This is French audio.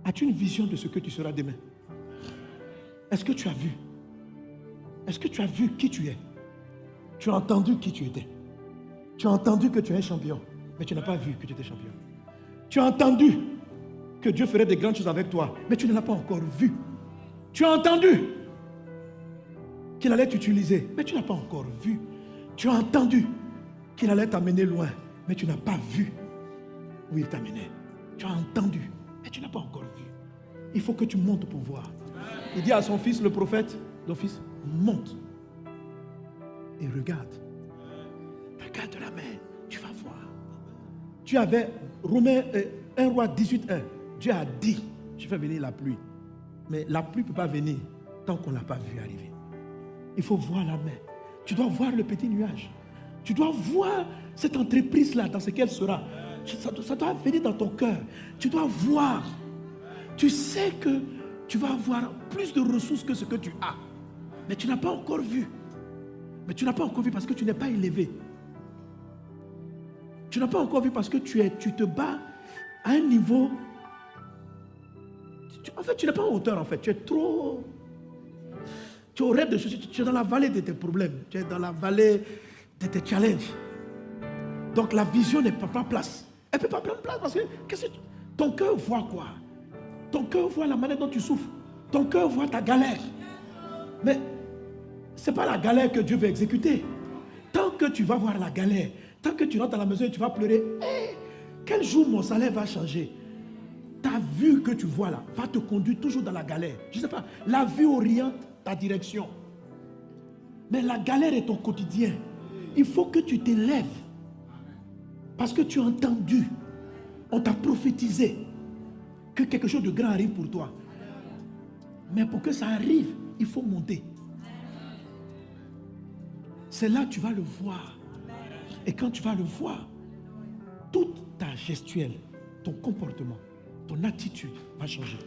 As-tu une vision de ce que tu seras demain? Est-ce que tu as vu? Est-ce que tu as vu qui tu es? Tu as entendu qui tu étais. Tu as entendu que tu es un champion, mais tu n'as pas vu que tu étais champion. Tu as entendu que Dieu ferait de grandes choses avec toi, mais tu ne l'as pas encore vu. Tu as entendu qu'il allait t'utiliser, mais tu n'as pas encore vu. Tu as entendu qu'il allait t'amener loin, mais tu n'as pas vu où il t'amenait. Tu as entendu, mais tu n'as pas encore vu. Il faut que tu montes pour voir. Il dit à son fils, le prophète, ton fils, monte et regarde. Regarde la main, tu vas voir. Tu avais Romains 1 roi 18:1. Dieu a dit, je fais venir la pluie. Mais la pluie ne peut pas venir tant qu'on ne l'a pas vu arriver. Il faut voir la main. Tu dois voir le petit nuage. Tu dois voir cette entreprise-là dans ce qu'elle sera. Ça doit venir dans ton cœur. Tu dois voir. Tu sais que tu vas avoir plus de ressources que ce que tu as. Mais tu n'as pas encore vu. Mais tu n'as pas encore vu parce que tu n'es pas élevé. Tu n'as pas encore vu parce que tu te bats à un niveau... En fait, tu n'es pas en hauteur, en fait. Tu es trop... Tu es au rêve de choses. Tu es dans la vallée de tes problèmes. Tu es dans la vallée de tes challenges. Donc la vision n'est pas place. Elle ne peut pas prendre place parce que ton cœur voit quoi? Ton cœur voit la manière dont tu souffres. Ton cœur voit ta galère. Mais ce n'est pas la galère que Dieu veut exécuter. Tant que tu vas voir la galère, tant que tu rentres à la maison et tu vas pleurer, quel jour mon salaire va changer? Ta vue que tu vois là va te conduire toujours dans la galère. Je ne sais pas, la vue oriente ta direction. Mais la galère est ton quotidien. Il faut que tu t'élèves. Parce que tu as entendu, on t'a prophétisé que quelque chose de grand arrive pour toi. Mais pour que ça arrive, il faut monter. C'est là que tu vas le voir. Et quand tu vas le voir, toute ta gestuelle, ton comportement, ton attitude va changer.